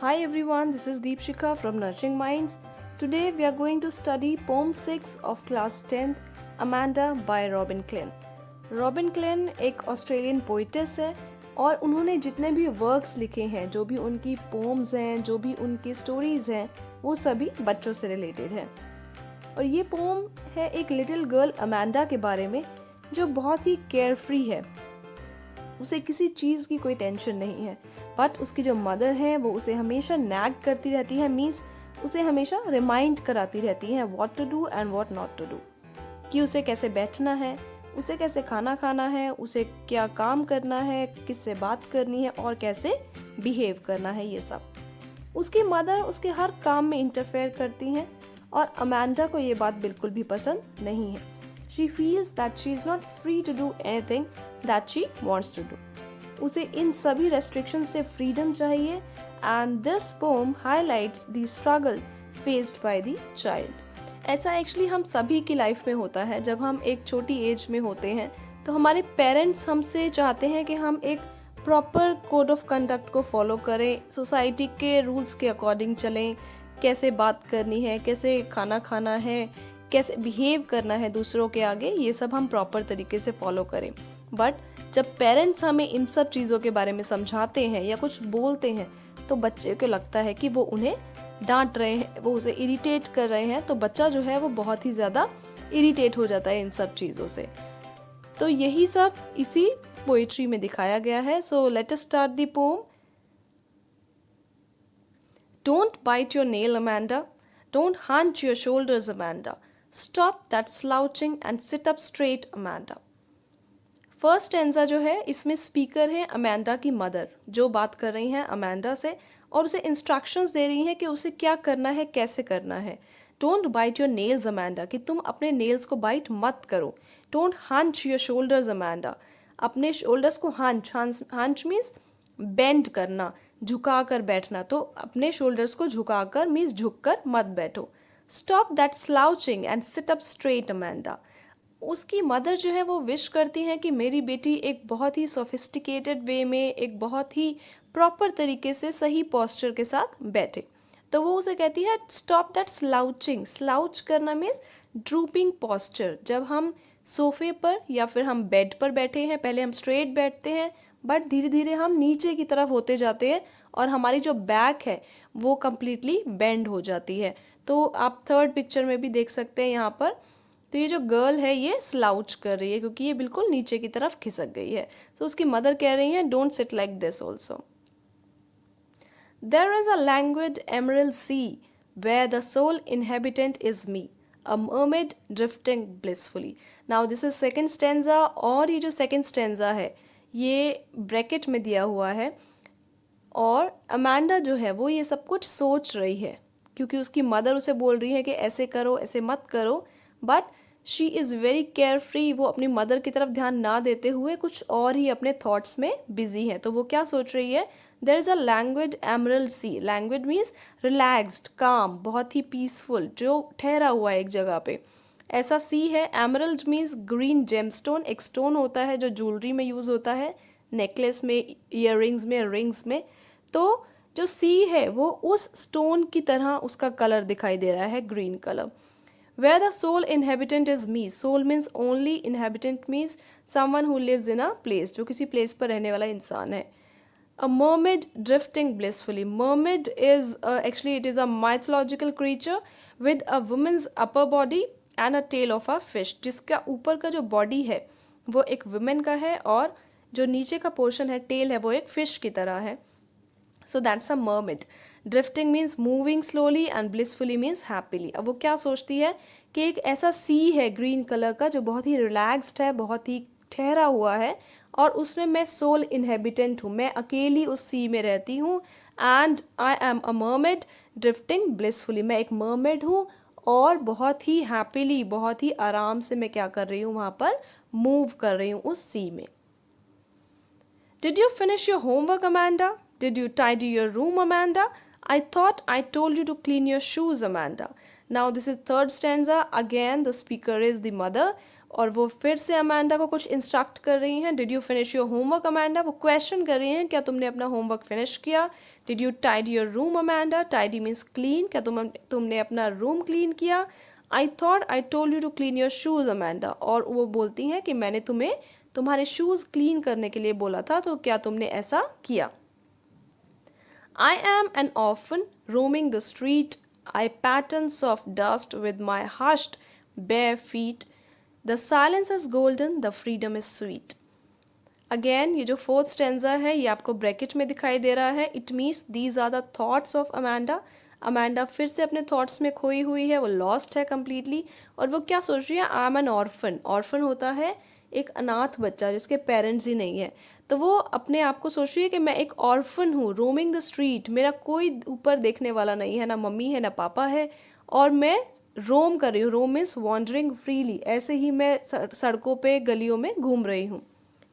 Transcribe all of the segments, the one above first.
Hi everyone, this is Deepshika from Nurturing Minds. Today we are going to study poem 6 of class 10th, Amanda by Robin Klein. Robin Klein एक Australian poetess है और उन्होंने जितने भी works लिखे हैं, जो भी उनकी पोम्स हैं, जो भी उनकी स्टोरीज हैं, वो सभी बच्चों से रिलेटेड हैं। और ये पोम है एक लिटिल गर्ल अमांडा के बारे में जो बहुत ही केयरफ्री है। उसे किसी चीज़ की कोई टेंशन नहीं है, बट उसकी जो मदर है वो उसे हमेशा नैग करती रहती है, मीन्स उसे हमेशा रिमाइंड कराती रहती है what to do and what not to do, कि उसे कैसे बैठना है, उसे कैसे खाना खाना है, उसे क्या काम करना है, किससे बात करनी है और कैसे बिहेव करना है। ये सब उसकी मदर उसके हर काम में इंटरफेयर करती हैं और अमांडा को ये बात बिल्कुल भी पसंद नहीं है। She feels that she is not free to do anything that she wants to do. उसे इन सभी restrictions से freedom चाहिए and this poem highlights the struggle faced by the child. ऐसा actually हम सभी की लाइफ में होता है। जब हम एक छोटी एज में होते हैं तो हमारे पेरेंट्स हमसे चाहते हैं कि हम एक प्रॉपर कोड ऑफ कंडक्ट को फॉलो करें, सोसाइटी के रूल्स के अकॉर्डिंग चलें, कैसे बात करनी है, कैसे खाना खाना है, कैसे बिहेव करना है दूसरों के आगे, ये सब हम प्रॉपर तरीके से फॉलो करें। बट जब पेरेंट्स हमें इन सब चीज़ों के बारे में समझाते हैं या कुछ बोलते हैं तो बच्चे को लगता है कि वो उन्हें डांट रहे हैं, वो उसे इरिटेट कर रहे हैं, तो बच्चा जो है वो बहुत ही ज़्यादा इरिटेट हो जाता है इन सब चीज़ों से। तो यही सब इसी पोइट्री में दिखाया गया है। So let us start the poem. Don't bite your nail Amanda, don't hunch your shoulders Amanda, Stop that slouching and sit up straight Amanda. First stanza जो है इसमें स्पीकर है अमांडा की मदर, जो बात कर रही हैं अमांडा से और उसे इंस्ट्रक्शंस दे रही हैं कि उसे क्या करना है, कैसे करना है। Don't bite your nails Amanda, कि तुम अपने नेल्स को बाइट मत करो। Don't hunch your shoulders Amanda, अपने शोल्डर्स को हंच मीन्स बेंड करना, झुका कर बैठना, तो अपने शोल्डर्स को झुकाकर मीन्स झुककर मत बैठो। Stop that slouching and sit up straight Amanda. उसकी मदर जो है वो विश करती हैं कि मेरी बेटी एक बहुत ही सोफिस्टिकेटेड वे में, एक बहुत ही प्रॉपर तरीके से सही पोस्चर के साथ बैठे। तो वो उसे कहती है स्टॉप दैट स्लाउचिंग। स्लाउच करना मीन्स ड्रूपिंग पोस्चर। जब हम सोफे पर या फिर हम बेड पर बैठे हैं, पहले हम स्ट्रेट बैठते हैं बट धीरे धीरे हम नीचे की तरफ होते जाते हैं और हमारी जो बैक है वो कम्प्लीटली बेंड हो जाती है। तो आप थर्ड पिक्चर में भी देख सकते हैं यहाँ पर। तो ये जो गर्ल है ये स्लाउच कर रही है क्योंकि ये बिल्कुल नीचे की तरफ खिसक गई है। तो उसकी मदर कह रही है don't sit like this also. There is a languid emerald sea where the sole inhabitant is me, a mermaid drifting blissfully. Now this is second stanza और ये जो second stanza है ये ब्रैकेट में दिया हुआ है और अमांडा जो है वो ये सब कुछ सोच रही है क्योंकि उसकी मदर उसे बोल रही है कि ऐसे करो, ऐसे मत करो, but she is very care free. वो अपनी मदर की तरफ ध्यान ना देते हुए कुछ और ही अपने थॉट्स में बिजी है। तो वो क्या सोच रही है, there is a languid emerald sea. Languid means relaxed, calm, बहुत ही पीसफुल, जो ठहरा हुआ है एक जगह पे, ऐसा सी है। एमरल्ड मीन्स ग्रीन जेमस्टोन, एक स्टोन होता है जो ज्वेलरी में यूज़ होता है, नेकलेस में, ईयररिंग्स में, रिंग्स में। तो जो सी है वो उस स्टोन की तरह उसका कलर दिखाई दे रहा है, green colour. Where the sole inhabitant is me. Soul means only, inhabitant means someone who lives in a place, जो किसी place पर रहने वाला इंसान है। A mermaid drifting blissfully. Mermaid is actually it is a mythological creature with a woman's upper body and a tail of a fish. जिसका ऊपर का जो body है वो एक woman का है और जो नीचे का portion है, tail है, वो एक fish की तरह है। So that's a mermaid. Drifting means moving slowly and blissfully means happily. अब वो क्या सोचती है कि एक ऐसा सी है ग्रीन कलर का जो बहुत ही रिलैक्स्ड है, बहुत ही ठहरा हुआ है और उसमें मैं सोल इनहेबिटेंट हूँ, मैं अकेली उस सी में रहती हूँ। And I am a mermaid drifting blissfully, मैं एक मर्मेड हूँ और बहुत ही हैप्पीली, बहुत ही आराम से मैं क्या कर रही हूँ, वहाँ पर मूव कर रही हूँ उस सी में। Did you finish your homework, Amanda? Did you tidy your room, Amanda? I thought I told you to clean your shoes, Amanda. Now this is third stanza. Again the speaker is the mother, और वो फिर से Amanda को कुछ instruct कर रही हैं। Did you finish your homework Amanda? वो क्वेश्चन कर रही हैं क्या तुमने अपना होमवर्क फिनिश किया। Did you tidy your room Amanda? Tidy means clean, क्या तुमने अपना रूम क्लीन किया। I thought I told you to clean your shoes Amanda, और वो बोलती हैं कि मैंने तुम्हें तुम्हारे शूज़ क्लीन करने के लिए बोला था, तो क्या तुमने ऐसा किया। I am an orphan roaming the street. I pattern soft dust with my hushed bare feet. The silence is golden, the freedom is sweet. Again ये जो फोर्थ स्टेंजा है ये आपको ब्रैकेट में दिखाई दे रहा है। It means these are the thoughts of Amanda. Amanda फिर से अपने थॉट्स में खोई हुई है, वो लॉस्ट है कम्प्लीटली। और वो क्या सोच रही है, I M N orphan. Orphan होता है एक अनाथ बच्चा जिसके पेरेंट्स ही नहीं है। तो वो अपने आप को सोच रही है कि मैं एक ऑर्फन हूँ, रोमिंग द स्ट्रीट, मेरा कोई ऊपर देखने वाला नहीं है, ना मम्मी है ना पापा है, और मैं रोम कर रही हूँ। रोम मीन्स वॉन्डरिंग फ्रीली, ऐसे ही मैं सड़कों पे गलियों में घूम रही हूँ।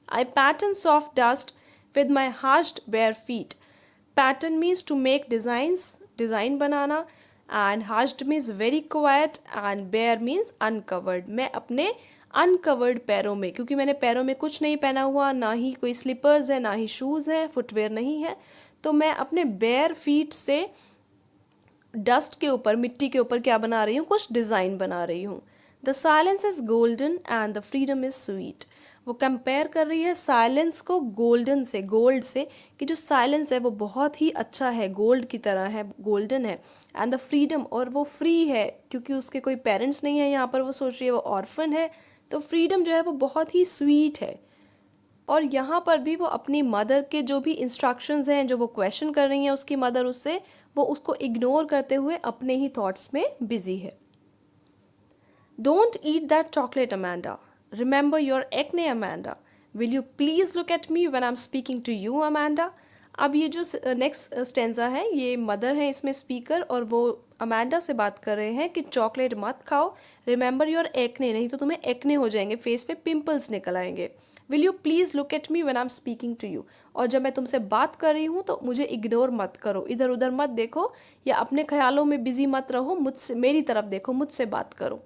I pattern soft dust with my hushed bare feet. Pattern means to make designs, design banana, and hushed means very quiet, and bare means uncovered. मैं अपने uncovered पैरों में, क्योंकि मैंने पैरों में कुछ नहीं पहना हुआ, ना ही कोई स्लीपर्स है, ना ही शूज़ हैं, फुटवेयर नहीं है, तो मैं अपने bare feet से डस्ट के ऊपर, मिट्टी के ऊपर क्या बना रही हूँ, कुछ डिज़ाइन बना रही हूँ। The silence is golden and the freedom is sweet. वो कंपेयर कर रही है साइलेंस को गोल्डन से, गोल्ड से, कि जो साइलेंस है वो बहुत ही अच्छा है, गोल्ड की तरह है, गोल्डन है। एंड द फ्रीडम, और वो फ्री है क्योंकि उसके कोई पेरेंट्स नहीं है यहाँ पर, वो सोच रही है वो ऑर्फन है, तो फ्रीडम जो है वो बहुत ही स्वीट है। और यहाँ पर भी वो अपनी मदर के जो भी इंस्ट्रक्शंस हैं, जो वो क्वेश्चन कर रही हैं उसकी मदर उससे, वो उसको इग्नोर करते हुए अपने ही थॉट्स में बिजी है। Don't eat that chocolate Amanda, remember your acne Amanda, will you please look at me when I am speaking to you Amanda. अब ये जो नेक्स्ट स्टेंजा है, ये मदर है इसमें स्पीकर, और वो अमांडा से बात कर रहे हैं कि चॉकलेट मत खाओ, रिमेंबर योर एक्ने, नहीं तो तुम्हें एक्ने हो जाएंगे, फेस पे पिंपल्स निकल आएंगे। Will you please look at me when I am speaking to you, और जब मैं तुमसे बात कर रही हूँ तो मुझे इग्नोर मत करो, इधर उधर मत देखो, या अपने ख्यालों में बिजी मत रहो, मुझसे, मेरी तरफ देखो, मुझसे बात करो।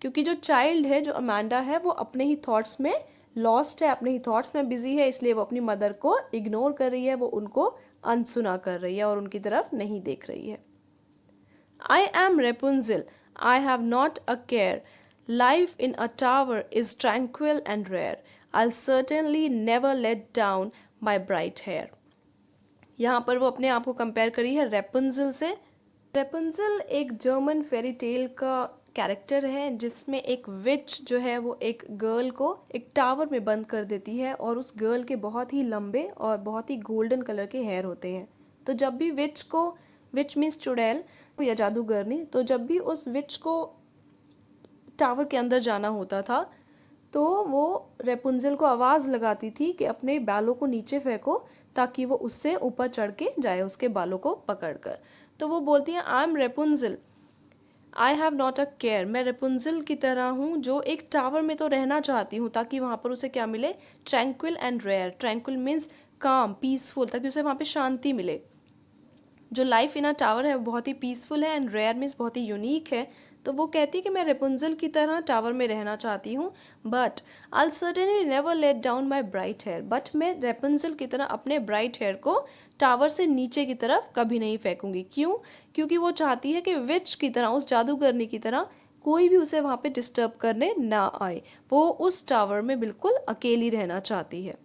क्योंकि जो चाइल्ड है, जो अमांडा है, वो अपने ही थॉट्स में लॉस्ट है, अपने ही थॉट्स में बिजी है, इसलिए वो अपनी मदर को इग्नोर कर रही है, वो उनको अनसुना कर रही है और उनकी तरफ नहीं देख रही है। I am Rapunzel, I have not a care, life in a tower is tranquil and rare. I'll certainly never let down my bright hair. यहाँ पर वो अपने आप को कंपेयर करी है रेपुंजिल से। रेपुंजिल एक जर्मन फेरी टेल का कैरेक्टर है जिसमें एक विच जो है वो एक गर्ल को एक टावर में बंद कर देती है, और उस गर्ल के बहुत ही लंबे और बहुत ही गोल्डन कलर के हेयर होते हैं। तो जब भी विच को, विच मीन्स चुड़ैल या जादूगरनी, तो जब भी उस विच को टावर के अंदर जाना होता था तो वो रेपुंजिल को आवाज़ लगाती थी कि अपने बालों को नीचे फेंको ताकि वो उससे ऊपर चढ़ के जाए उसके बालों को पकड़कर। तो वो बोलती हैं I am Rapunzel, I have not a care, मैं रेपुंजिल की तरह हूँ जो एक टावर में तो रहना चाहती हूँ ताकि वहाँ पर उसे क्या मिले, tranquil and rare. Tranquil means calm, peaceful, ताकि उसे वहाँ पे शांति मिले। जो लाइफ इन अ टावर है वो बहुत ही पीसफुल है, एंड रेयर मीन्स बहुत ही यूनिक है। तो वो कहती है कि मैं रेपुंजिल की तरह टावर में रहना चाहती हूँ, but I certainly never let down my bright hair, but मैं रेपुंजिल की तरह अपने ब्राइट हेयर को टावर से नीचे की तरफ कभी नहीं फेंकूंगी। क्यों? क्योंकि वो चाहती है कि विच की तरह, उस जादूगरनी की तरह, कोई भी उसे वहाँ पे डिस्टर्ब करने ना आए, वो उस टावर में बिल्कुल अकेली रहना चाहती है।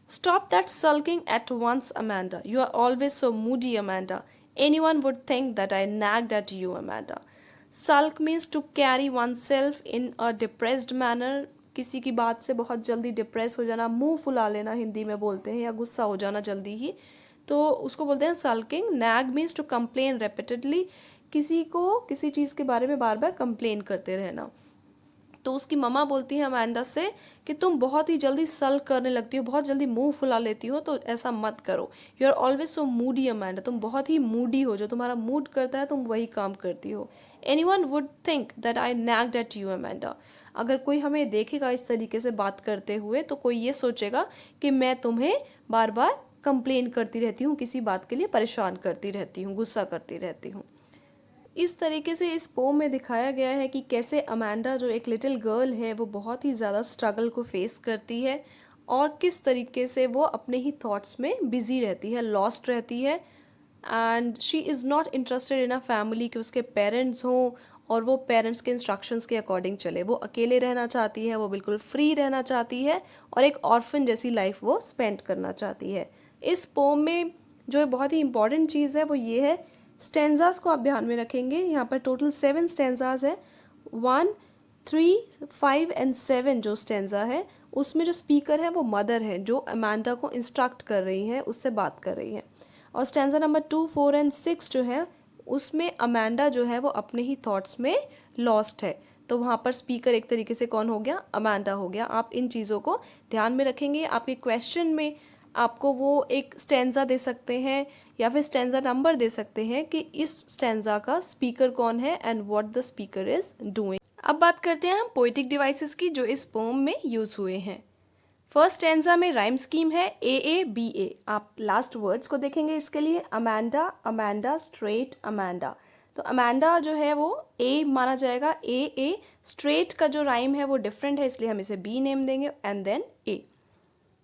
Stop that sulking at once, Amanda. You are always so moody, Amanda. Anyone would think that I nagged at you, Amanda. Sulk means to carry oneself in a depressed manner. किसी की बात से बहुत जल्दी डिप्रेस हो जाना, मुंह फुला लेना हिंदी में बोलते हैं, या गुस्सा हो जाना जल्दी ही, तो उसको बोलते हैं sulking. Nag means to complain repeatedly, किसी को किसी चीज़ के बारे में बार बार कंप्लेन करते रहना। तो उसकी मम्मा बोलती है अमांडा से कि तुम बहुत ही जल्दी सल्क करने लगती हो, बहुत जल्दी मुंह फुला लेती हो, तो ऐसा मत करो। You are always so moody Amanda, तुम बहुत ही मूडी हो, जो तुम्हारा मूड करता है तुम वही काम करती हो। Anyone would think that I nagged at you Amanda, अगर कोई हमें देखेगा इस तरीके से बात करते हुए तो कोई ये सोचेगा कि मैं तुम्हें बार बार कंप्लेन करती रहती हूँ, किसी बात के लिए परेशान करती रहती हूँ, गुस्सा करती रहती हूँ। इस तरीके से इस पोम में दिखाया गया है कि कैसे अमांडा जो एक लिटिल गर्ल है वो बहुत ही ज़्यादा स्ट्रगल को फेस करती है और किस तरीके से वो अपने ही थॉट्स में बिजी रहती है, लॉस्ट रहती है and she is not interested in a family कि उसके पेरेंट्स हों और वो पेरेंट्स के इंस्ट्रक्शंस के अकॉर्डिंग चले। वो अकेले रहना चाहती है, वो बिल्कुल फ्री रहना चाहती है और एक ऑर्फन जैसी लाइफ वो स्पेंड करना चाहती है। इस पोम में जो बहुत ही इंपॉर्टेंट चीज़ है वो ये है, स्टेंजास को आप ध्यान में रखेंगे। यहाँ पर टोटल 7 स्टेंजास है। 1, 3, 5 एंड 7 जो स्टेंजा है उसमें जो स्पीकर है वो मदर है जो अमांडा को इंस्ट्रक्ट कर रही है, उससे बात कर रही है। और स्टेंजा नंबर 2, 4 एंड 6 जो है उसमें अमांडा जो है वो अपने ही थॉट्स में लॉस्ट है। तो वहाँ पर स्पीकर एक तरीके से कौन हो गया, अमांडा हो गया। आप इन चीज़ों को ध्यान में रखेंगे। आपके क्वेश्चन में आपको वो एक स्टेंजा दे सकते हैं या फिर स्टेंजा नंबर दे सकते हैं कि इस स्टेंजा का स्पीकर कौन है and what the speaker is doing. अब बात करते हैं हम पोएटिक डिवाइसेस की जो इस पोम में यूज हुए हैं। फर्स्ट स्टेंजा में राइम स्कीम है AABA। आप लास्ट वर्ड्स को देखेंगे इसके लिए, अमांडा, अमांडा, स्ट्रेट, अमांडा। तो अमांडा जो है वो A माना जाएगा, AA। स्ट्रेट का जो राइम है वो डिफरेंट है इसलिए हम इसे B नेम देंगे एंड देन A।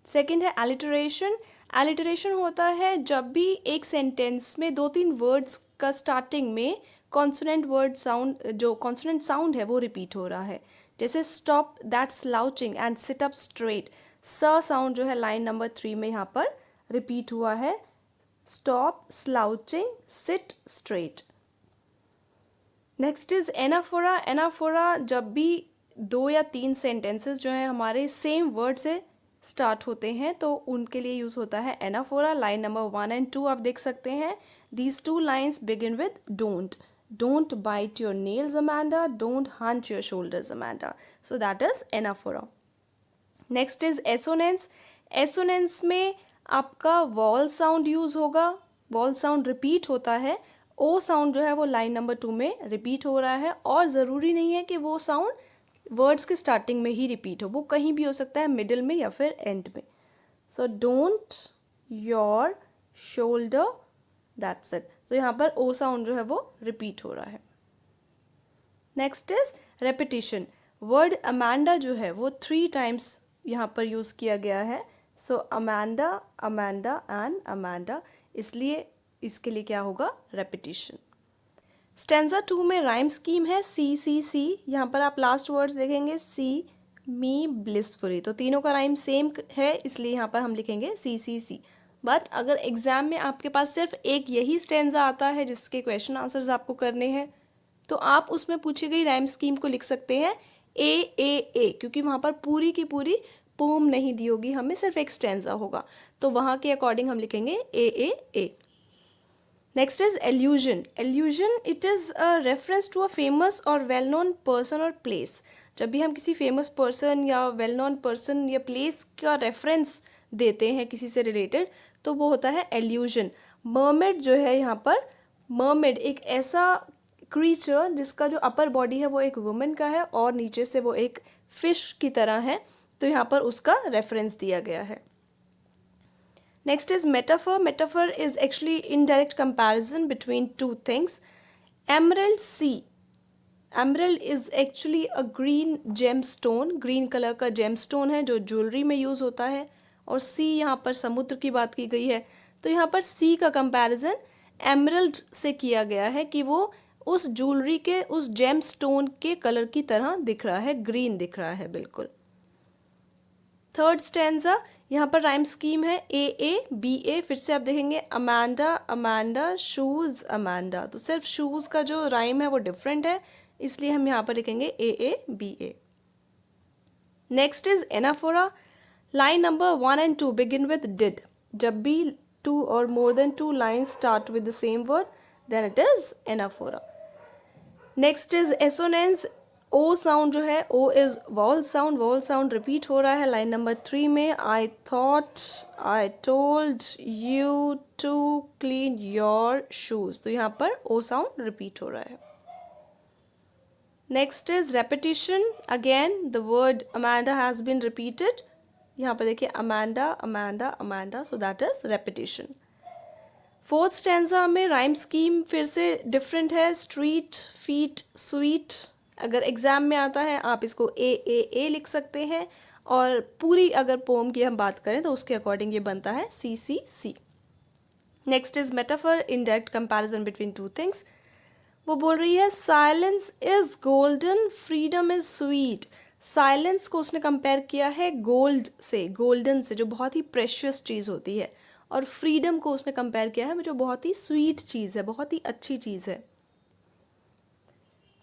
सेकेंड है एलिटरेशन। एलिटरेशन होता है जब भी एक सेंटेंस में 2-3 वर्ड्स का स्टार्टिंग में कॉन्सोनेंट वर्ड साउंड, जो कॉन्सोनेंट साउंड है वो रिपीट हो रहा है। जैसे stop that slouching and sit up straight. स साउंड जो है लाइन नंबर 3 में यहाँ पर रिपीट हुआ है। Stop slouching, seat straight. Next is anaphora. Anaphora जब भी 2 या 3 सेंटेंसेस जो है हमारे सेम वर्ड से स्टार्ट होते हैं तो उनके लिए यूज होता है एनाफोरा। लाइन नंबर 1 एंड 2 आप देख सकते हैं। These 2 lines begin with don't. Don't bite your nails Amanda, don't hunch your shoulders Amanda. So that is anaphora. Next is assonance. Assonance में आपका वॉल साउंड यूज होगा। Vowel sound repeat होता है। ओ sound जो है वो लाइन नंबर 2 में repeat हो रहा है और ज़रूरी नहीं है कि वो साउंड वर्ड्स के स्टार्टिंग में ही रिपीट हो, वो कहीं भी हो सकता है, मिडिल में या फिर एंड में। So don't your shoulder, that's it. तो यहाँ पर ओ साउंड जो है वो रिपीट हो रहा है। Next is repetition. Word Amanda जो है वो 3 टाइम्स यहाँ पर यूज़ किया गया है। सो अमांडा, अमांडा एंड अमांडा, इसलिए इसके लिए क्या होगा, रेपिटिशन। स्टेंजा 2 में राइम स्कीम है CCC। यहाँ पर आप लास्ट वर्ड्स देखेंगे, सी मी ब्लिसफुली। तो तीनों का राइम सेम है इसलिए यहाँ पर हम लिखेंगे CCC। बट अगर एग्जाम में आपके पास सिर्फ एक यही स्टेंजा आता है जिसके क्वेश्चन आंसर्स आपको करने हैं तो आप उसमें पूछी गई राइम स्कीम को लिख सकते हैं AAA, क्योंकि वहाँ पर पूरी की पूरी पोम नहीं दी होगी, हमें सिर्फ एक स्टेंजा होगा तो वहाँ के अकॉर्डिंग हम लिखेंगे AAA। Next is allusion. Allusion it is a reference to a famous और वेल नोन पर्सन और प्लेस। जब भी हम किसी फेमस पर्सन या वेल नोन पर्सन या प्लेस का रेफरेंस देते हैं किसी से रिलेटेड तो वो होता है एल्यूजन। मर्मेड जो है यहाँ पर, मर्मेड एक ऐसा क्रीचर जिसका जो अपर बॉडी है वो एक वुमेन का है और नीचे से वो एक फिश की तरह है, तो यहाँ पर उसका रेफरेंस दिया गया है। Next is metaphor. Metaphor is actually indirect comparison between two things. Emerald sea. Emerald is actually a green gemstone. Green color का gemstone है जो ज्वेलरी में यूज़ होता है और sea यहाँ पर समुद्र की बात की गई है तो यहाँ पर sea का comparison emerald से किया गया है कि वो उस ज्वेलरी के उस gemstone के कलर की तरह दिख रहा है, ग्रीन दिख रहा है बिल्कुल। थर्ड स्टेंजा, यहाँ पर राइम स्कीम है AABA। फिर से आप देखेंगे अमांडा, अमांडा, शूज़, अमांडा। तो सिर्फ शूज़ का जो राइम है वो डिफरेंट है इसलिए हम यहाँ पर लिखेंगे AABA। Next is anaphora. Line number 1 and 2 begin with did. जब भी 2 और more than 2 lines start with the same word then it is anaphora. Next is assonance. O sound जो है O is vowel sound, vowel sound repeat हो रहा है line number 3 में। I thought, I told you to clean your shoes. तो यहाँ पर O sound repeat हो रहा है। Next is repetition. Again the word Amanda has been repeated. यहाँ पर देखिए Amanda, Amanda, Amanda, so that is repetition. Fourth stanza में राइम स्कीम फिर से डिफरेंट है, स्ट्रीट, फीट, स्वीट। अगर एग्जाम में आता है आप इसको ए लिख सकते हैं, और पूरी अगर पोम की हम बात करें तो उसके अकॉर्डिंग ये बनता है C. Next is metaphor, indirect comparison between two things. वो बोल रही है silence is golden, freedom is sweet. Silence को उसने कंपेयर किया है गोल्ड से, गोल्डन से, जो बहुत ही प्रेशियस चीज़ होती है, और फ्रीडम को उसने कंपेयर किया है जो बहुत ही स्वीट चीज़ है, बहुत ही अच्छी चीज़ है।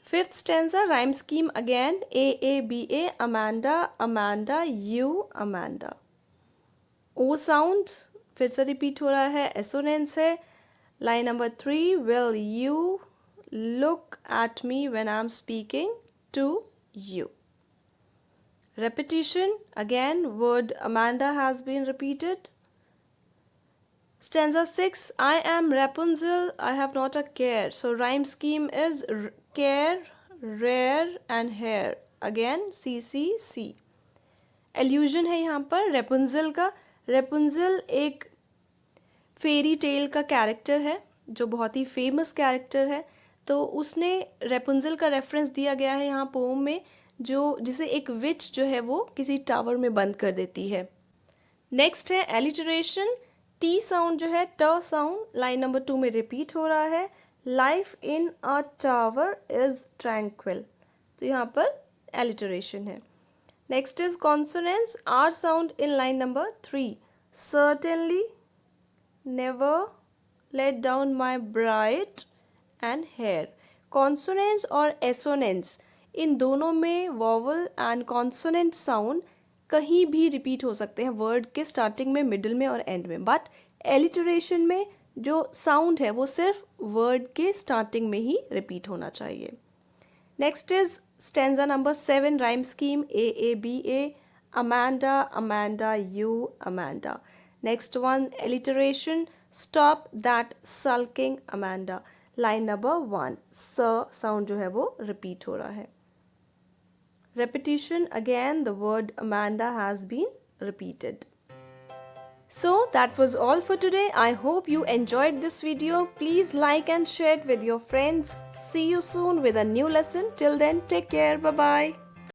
Fifth stanza rhyme scheme again, A B A, Amanda Amanda, you Amanda. O sound फिर से रिपीट हो रहा है, एसोनेंस है। Line number 3, will you look at me when I'm speaking to you. Repetition, again word Amanda has been repeated. Stanza 6, I am Rapunzel, I have not a care. So rhyme scheme is care, rare and hair. Again C. Allusion है यहाँ पर Rapunzel का। Rapunzel एक fairy tale का character है जो बहुत ही famous character है, तो उसने रेपुंजल का रेफरेंस दिया गया है यहाँ पोम में, जो जिसे एक विच जो है वो किसी टावर में बंद कर देती है। नेक्स्ट है एलिटरेशन, टी साउंड जो है, ट साउंड लाइन नंबर 2 में रिपीट हो रहा है। Life in a tower is tranquil, तो यहाँ पर एलिटरेशन है। Next is consonance, R sound in line number 3, certainly, never, let down my bright and hair. Consonants और एसोनेंट्स, इन दोनों में वॉवल एंड कॉन्सोनेंट साउंड कहीं भी रिपीट हो सकते हैं, वर्ड के स्टार्टिंग में, मिडिल में और एंड में, बट एलिटरेशन में जो साउंड है वो सिर्फ वर्ड के स्टार्टिंग में ही रिपीट होना चाहिए। Next is stanza number 7 rhyme scheme, A B A, Amanda Amanda, you Amanda. Next one alliteration, stop that sulking Amanda. Line number 1, S sound जो है वो रिपीट हो रहा है। Repetition, again the word Amanda has been repeated. So that was all for today. I hope you enjoyed this video. Please like and share it with your friends. See you soon with a new lesson. Till then, take care. Bye bye.